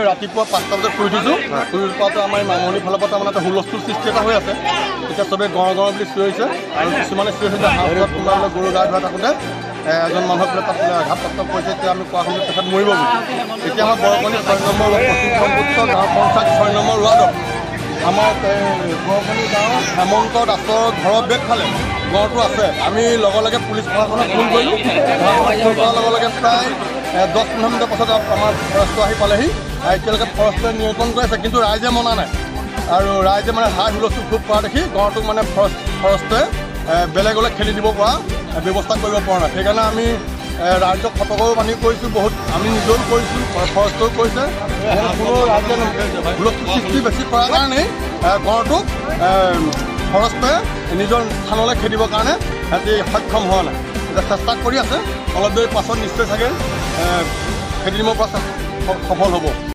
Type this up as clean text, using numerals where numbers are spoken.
ৰাতিপুৱা 5টা বজাত শুই উঠিছোঁ। শুই উঠাটো আমাৰ মামনি ফালৰ পৰা তাৰমানে এটা হুলস্থুল সৃষ্টি এটা হৈ আছে। এতিয়া চবেই গঁড় গঁড় বুলি চিঞৰিছে আৰু কিছুমানে চিঞৰিছে যে হাঁহত কোনোবা গৰু গা ধোৱা থাকোঁতে এজন মানুহক বোলে তাত আঘাতপ্ৰাপ্ত কৰিছে। এতিয়া আমি কোৱা সময়ত তেখেত মৰিব বুলি। এতিয়া আমাৰ বৰকণি 6 নম্বৰ পশ্চিম ব্ৰহ্মপুত্ৰ গাঁও পঞ্চায়ত 6 নম্বৰ ৱাৰ্ডত আমাৰ বৰকণি গাঁৱৰ হেমন্ত দাসৰ ঘৰৰ বেগফালে গঁড়টো আছে। আমি লগে লগে পুলিচ প্ৰশাসনক ফোন কৰিলোঁ। ফোন কৰাৰ লগে লগে প্ৰায় 10-15 মিনিটৰ পাছত আমাৰ ফৰেষ্টটো আহি পালেহি। এতিয়ালৈকে ফৰেষ্টে নিয়ন্ত্ৰণ কৰি আছে, কিন্তু ৰাইজে মনা নাই আৰু ৰাইজে মানে হাই হুলস্থুল খুব কৰা দেখি গঁড়টোক মানে ফৰেষ্টে বেলেগলৈ খেলি দিব পৰা ব্যৱস্থা কৰিব পৰা নাই। সেইকাৰণে আমি ৰাইজক সতৰ্কও বান্ধি কৰিছোঁ বহুত, আমি নিজেও কৰিছোঁ, ফৰেষ্টেও কৰিছে। কোনো ৰাইজে হুলস্থুল সৃষ্টি বেছি কৰাৰ কাৰণেই গঁড়টোক ফৰেষ্টে নিজৰ স্থানলৈ খেদিবৰ কাৰণে সিহঁতি সক্ষম হোৱা নাই। এতিয়া চেষ্টা কৰি আছে, অলপ দেৰি পাছত নিশ্চয় চাগে খেদি দিবৰ পৰা সফল হ'ব।